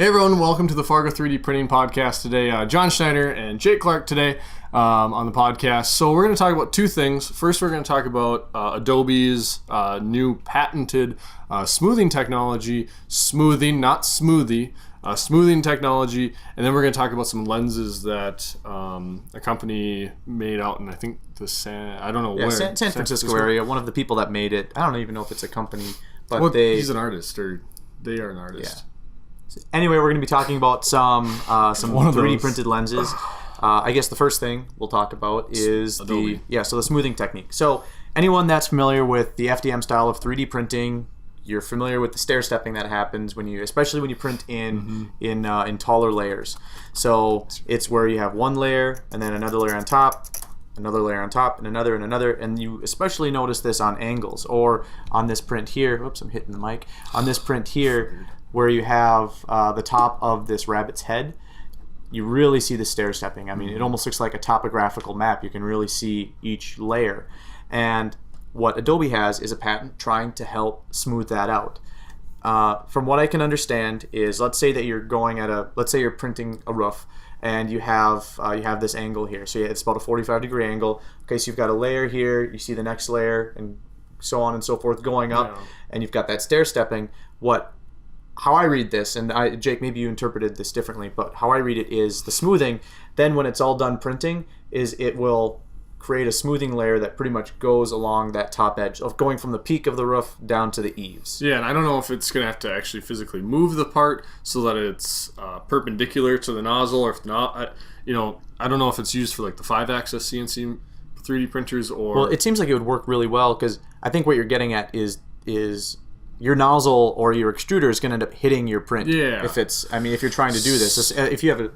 Hey everyone, welcome to the Fargo 3D Printing Podcast today. John Schneider and Jake Clark today on the podcast. So we're going to talk about two things. First, we're going to talk about Adobe's new patented smoothing technology, smoothing technology, and then we're going to talk about some lenses that a company made out in, I think, San Francisco area. One of the people that made it, I don't even know if it's a company, but he's an artist, or they are an artist. Yeah. Anyway, we're going to be talking about some 3D printed lenses. I guess the first thing we'll talk about is Adobe. the smoothing technique. So anyone that's familiar with the FDM style of 3D printing, you're familiar with the stair stepping that happens especially when you print in taller layers. So it's where you have one layer and then another layer on top, another layer on top, and another, and you especially notice this on angles or on this print here. Oops, I'm hitting the mic. On this print here, where you have the top of this rabbit's head, you really see the stair stepping. I mean, it almost looks like a topographical map. You can really see each layer. And what Adobe has is a patent trying to help smooth that out. From what I can understand is, let's say that you're you're printing a roof, and you have this angle here. So it's about a 45-degree angle. Okay, so you've got a layer here. You see the next layer, and so on and so forth going up, and you've got that stair stepping. How I read this, and Jake, maybe you interpreted this differently, but how I read it is the smoothing, then when it's all done printing, is it will create a smoothing layer that pretty much goes along that top edge of going from the peak of the roof down to the eaves. Yeah, and I don't know if it's going to have to actually physically move the part so that it's perpendicular to the nozzle, or if not, I don't know if it's used for like the 5-axis CNC 3D printers or... Well, it seems like it would work really well, because I think what you're getting at is your nozzle or your extruder is going to end up hitting your print. Yeah. If you're trying to do this, if you have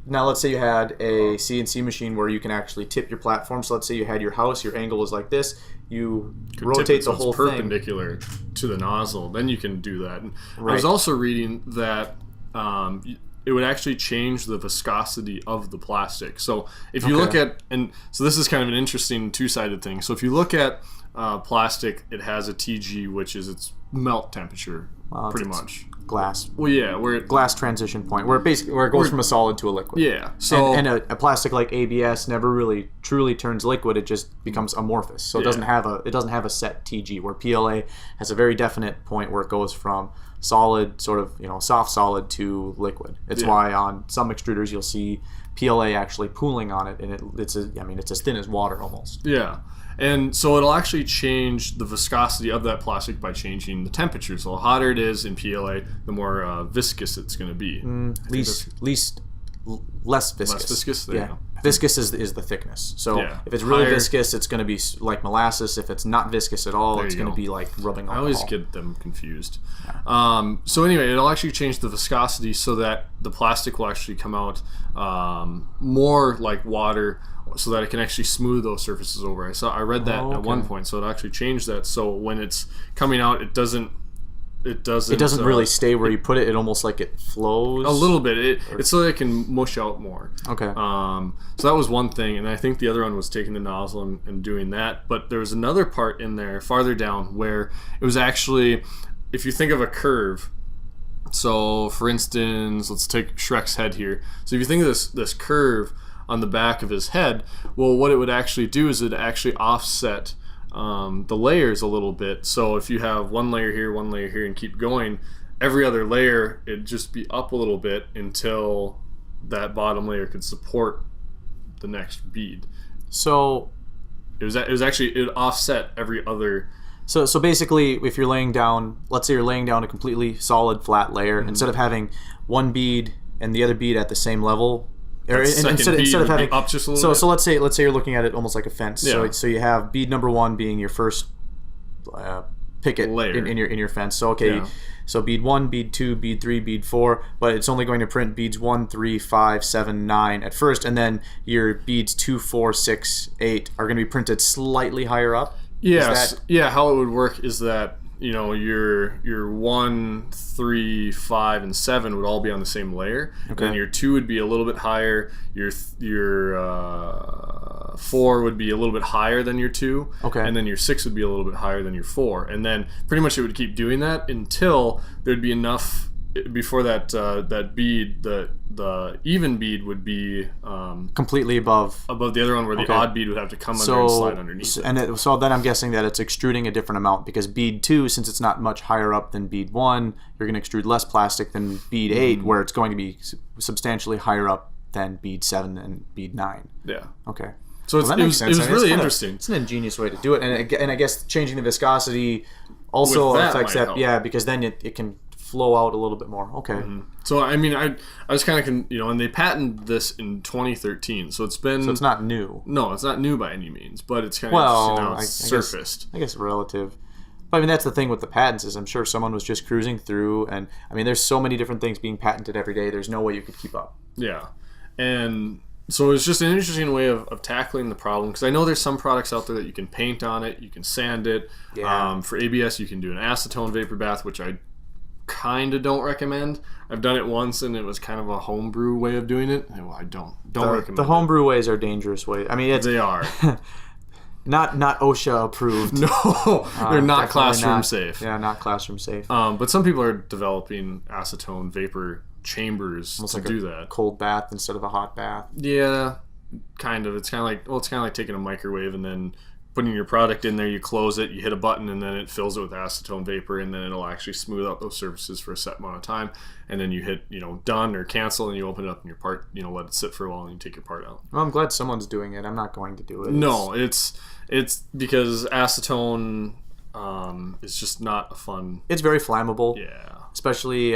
now let's say you had a CNC machine where you can actually tip your platform. So let's say you had your house, your angle was like this, you rotate the whole thing perpendicular to the nozzle. Then you can do that. And right. I was also reading that it would actually change the viscosity of the plastic. So if you look at, and so this is kind of an interesting two-sided thing. So if you look at plastic, it has a TG, which is its melt temperature, pretty much. Glass. Well, yeah, glass transition point, where it goes from a solid to a liquid. Yeah. So and a plastic like ABS never really truly turns liquid. It just becomes amorphous. So it doesn't have a set TG. Where PLA has a very definite point where it goes from solid, sort of soft solid, to liquid. It's why on some extruders you'll see PLA actually pooling on it, and it's as thin as water almost. Yeah. And so it'll actually change the viscosity of that plastic by changing the temperature. So the hotter it is in PLA, the more viscous it's going to be. Less viscous. Less viscous? There you go. Viscous is the thickess. So if it's really viscous, it's going to be like molasses. If it's not viscous at all, it's going to be like rubbing alcohol. I always get them confused. Yeah. So anyway, it'll actually change the viscosity so that the plastic will actually come out more like water, so that it can actually smooth those surfaces over. I read that at one point, so it actually changed that. So when it's coming out, it doesn't really stay where you put it. It almost like it flows a little bit. It's so that it can mush out more. Okay. So that was one thing, and I think the other one was taking the nozzle and doing that. But there was another part in there farther down where it was actually, if you think of a curve. So for instance, let's take Shrek's head here. So if you think of this curve on the back of his head, well, what it would actually do is it actually offset the layers a little bit. So if you have one layer here, and keep going, every other layer, it'd just be up a little bit until that bottom layer could support the next bead. So it offset every other. So basically, if you're laying down, let's say you're laying down a completely solid flat layer, instead of having one bead and the other bead at the same level, or instead of having up just a little bit. So let's say you're looking at it almost like a fence. Yeah. So you have bead number 1 being your first picket layer in your fence. So so bead 1, bead 2, bead 3, bead 4, but it's only going to print beads 1, 3, 5, 7, 9 at first, and then your beads 2, 4, 6, 8 are going to be printed slightly higher up. Yes. How it would work is that your 1, 3, 5, and 7 would all be on the same layer. Okay. And then your 2 would be a little bit higher. Your 4 would be a little bit higher than your 2. Okay. And then your 6 would be a little bit higher than your 4. And then pretty much it would keep doing that until there'd be enough before that bead, the even bead would be completely above the other one, where the odd bead would have to come under and slide underneath. So then I'm guessing that it's extruding a different amount, because bead 2, since it's not much higher up than bead 1, you're going to extrude less plastic than bead 8, where it's going to be substantially higher up than bead 7 and bead 9. Yeah. Okay. So it was really interesting. It's an ingenious way to do it, and I guess changing the viscosity also affects that. Help. Yeah, because then it can flow out a little bit more. Okay. So I mean, I was kind of and they patented this in 2013. So it's been. So it's not new. No, it's not new by any means, but it's kind of interesting how it's surfaced. I guess relative. But I mean, that's the thing with the patents, is I'm sure someone was just cruising through, and I mean, there's so many different things being patented every day. There's no way you could keep up. Yeah, and so it's just an interesting way of tackling the problem, because I know there's some products out there that you can paint on it, you can sand it. Yeah. For ABS, you can do an acetone vapor bath, which I kind of don't recommend. I've done it once, and it was kind of a homebrew way of doing it. Well, I don't recommend. The homebrew ways are dangerous ways. I mean, they are. Not OSHA approved. No, they're not classroom safe. Yeah, not classroom safe. But some people are developing acetone vapor chambers to do that. Cold bath instead of a hot bath. Yeah, kind of. It's kind of like taking a microwave and then putting your product in there. You close it, you hit a button, and then it fills it with acetone vapor, and then it'll actually smooth out those surfaces for a set amount of time. And then you hit done or cancel, and you open it up, and your part let it sit for a while, and you take your part out. Well, I'm glad someone's doing it. I'm not going to do it. No, it's because acetone is just not a fun. It's very flammable. Yeah. Especially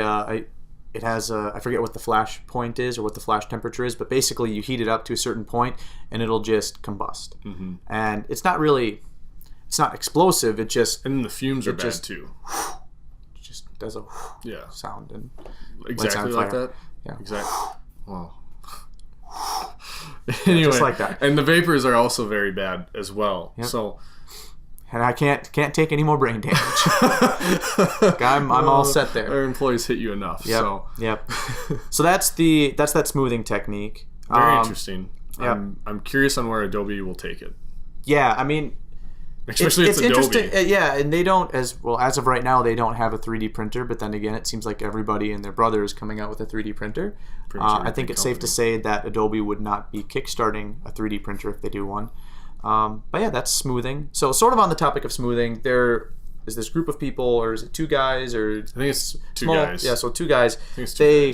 it has I forget what the flash point is or what the flash temperature is, but basically you heat it up to a certain point and it'll just combust. And it's not explosive. It just, and the fumes are bad too. It just does a sound and exactly like that. Yeah. Exactly. Wow. Anyway, just like that. And the vapors are also very bad as well. Yep. So. And I can't take any more brain damage. I'm all set there. Our employees hit you enough. Yep. So. Yep. So that's that smoothing technique. Very interesting. Yep. I'm curious on where Adobe will take it. Yeah, I mean, especially it's Adobe. Interesting. Yeah, and they don't as of right now they don't have a 3D printer. But then again, it seems like everybody and their brother is coming out with a 3D printer. I think it's safe to say that Adobe would not be kickstarting a 3D printer if they do one. But yeah, that's smoothing. So sort of on the topic of smoothing, there is this group of people, or is it 2 guys, or I think it's two guys. Yeah, so 2 guys. I think it's 2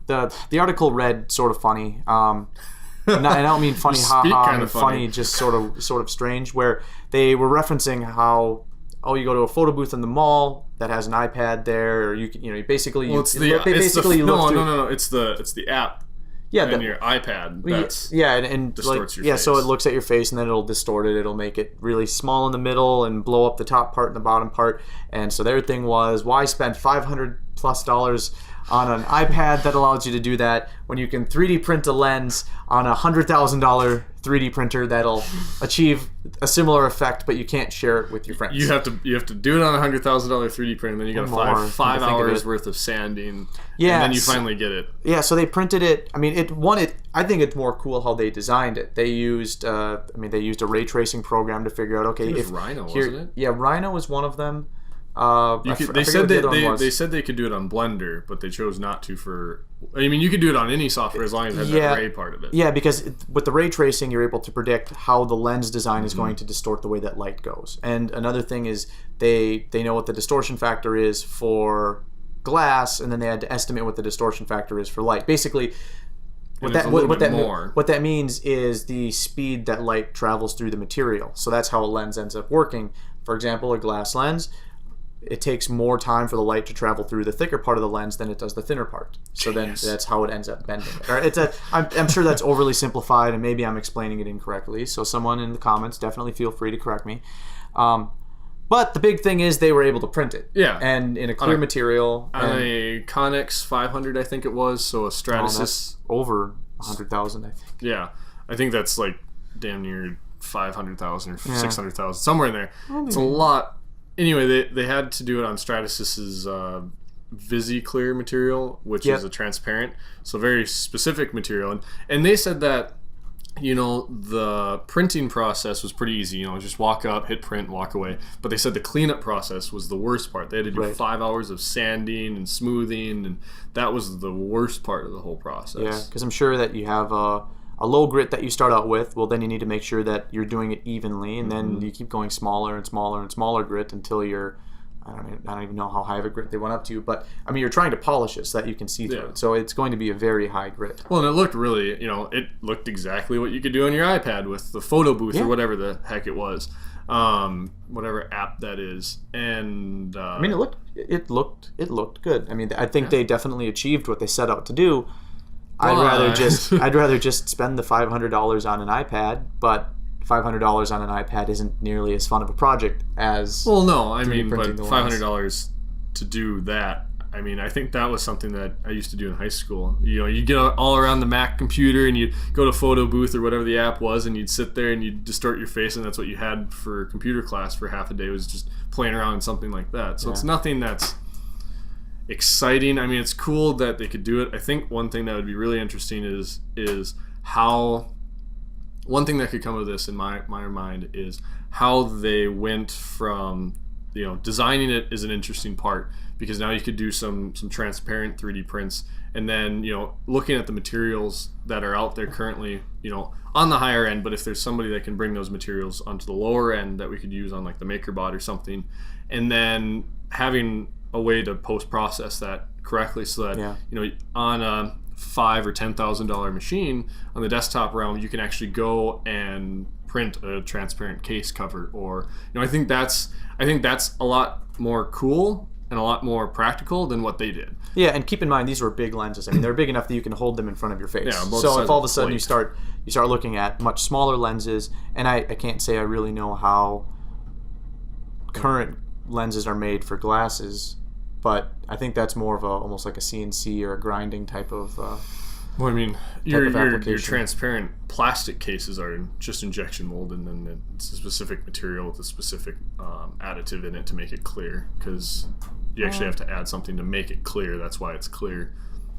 guys. The article read sort of funny. And I don't mean funny, haha, kind of funny, just sort of strange. Where they were referencing how you go to a photo booth in the mall that has an iPad there, or you can basically no, it's the app. Yeah, and your iPad. And distorts your face. So it looks at your face and then it'll distort it. It'll make it really small in the middle and blow up the top part and the bottom part. And so their thing was, why spend $500+ on an iPad that allows you to do that when you can 3D print a lens on a $100,000 3D printer that'll achieve a similar effect, but you can't share it with your friends. You have to do it on a $100,000 3D print, and then you got five hours worth of sanding. Yeah, and then you finally get it. Yeah, so they printed it. I mean, I think it's more cool how they designed it. They used a ray tracing program to figure out Rhino, wasn't it? Yeah, Rhino was one of them. They said they could do it on Blender, but they chose not to. You could do it on any software as long as it has that ray part of it. Yeah, because with the ray tracing, you're able to predict how the lens design is going to distort the way that light goes. And another thing is they know what the distortion factor is for glass, and then they had to estimate what the distortion factor is for light. Basically, what that means is the speed that light travels through the material. So that's how a lens ends up working. For example, a glass lens, it takes more time for the light to travel through the thicker part of the lens than it does the thinner part. So then that's how it ends up bending. I'm sure that's overly simplified, and maybe I'm explaining it incorrectly. So someone in the comments, definitely feel free to correct me. But the big thing is they were able to print it. Yeah. And in a clear material. On a Connex 500, I think it was. So a Stratasys. That's over 100,000, I think. Yeah. I think that's like damn near 500,000 or 600,000. Somewhere in there. It's a lot. Anyway, they had to do it on Stratasys's VisiClear material, which is a transparent, so very specific material. And they said that the printing process was pretty easy. Just walk up, hit print, walk away. But they said the cleanup process was the worst part. They had to do 5 hours of sanding and smoothing, and that was the worst part of the whole process. Yeah, because I'm sure that you have a low grit that you start out with. Well, then you need to make sure that you're doing it evenly, and then you keep going smaller and smaller and smaller grit until you're, I don't even know how high of a grit they went up to, but I mean, you're trying to polish it so that you can see through it. So it's going to be a very high grit. Well, and it looked really, it looked exactly what you could do on your iPad with the photo booth or whatever the heck it was, whatever app that is. And I mean, it looked good. I mean, I think they definitely achieved what they set out to do. I'd rather just spend the $500 on an iPad, but $500 on an iPad isn't nearly as fun of a project as but $500 to do that. I mean, I think that was something that I used to do in high school. You get all around the Mac computer and you'd go to photo booth or whatever the app was, and you'd sit there and you'd distort your face, and that's what you had for computer class for half a day, was just playing around in something like that. So it's nothing that's exciting. I mean, it's cool that they could do it. I think one thing that would be really interesting is how. One thing that could come of this in my mind is how they went from, designing it is an interesting part, because now you could do some transparent 3D prints, and then, looking at the materials that are out there currently, on the higher end, but if there's somebody that can bring those materials onto the lower end that we could use on like the MakerBot or something, and then having a way to post-process that correctly so that, on a $5,000 or $10,000 machine on the desktop realm, you can actually go and print a transparent case cover. Or I think that's a lot more cool and a lot more practical than what they did. Yeah, and keep in mind, these were big lenses. I mean, they're big enough that you can hold them in front of your face. Yeah, so if all of a sudden you start looking at much smaller lenses, and I can't say I really know how current lenses are made for glasses, but I think that's more of almost like a CNC or a grinding type of. Well, I mean, your transparent plastic cases are just injection molded, and then it's a specific material with a specific additive in it to make it clear, because you actually have to add something to make it clear. That's why it's clear.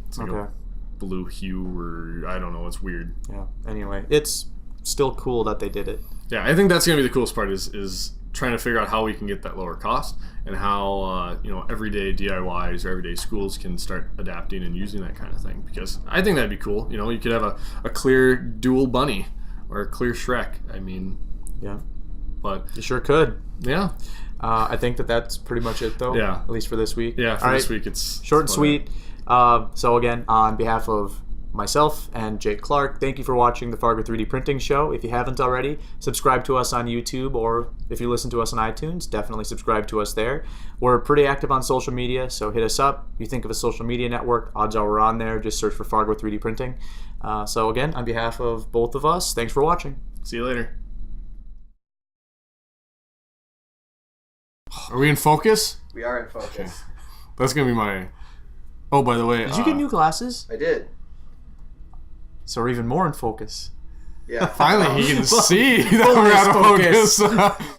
It's like a blue hue, or I don't know. It's weird. Yeah. Anyway, it's still cool that they did it. Yeah, I think that's going to be the coolest part is trying to figure out how we can get that lower cost, and how everyday DIYs or everyday schools can start adapting and using that kind of thing, because I think that'd be cool. You could have a clear dual bunny or a clear Shrek. I mean, yeah, but you sure could. Yeah. I think that's pretty much it, though. Yeah. At least for this week. Yeah, for this week it's short and sweet. So again, on behalf of myself and Jake Clark, thank you for watching the Fargo 3D Printing Show. If you haven't already, subscribe to us on YouTube, or if you listen to us on iTunes, definitely subscribe to us there. We're pretty active on social media, so hit us up. You think of a social media network, odds are we're on there. Just search for Fargo 3D Printing. So again, on behalf of both of us, thanks for watching. See you later. Are we in focus? We are in focus. Okay. That's going to be my... Oh, by the way... Did you get new glasses? I did. So we're even more in focus. Yeah. Finally, he can see that we're out of focus.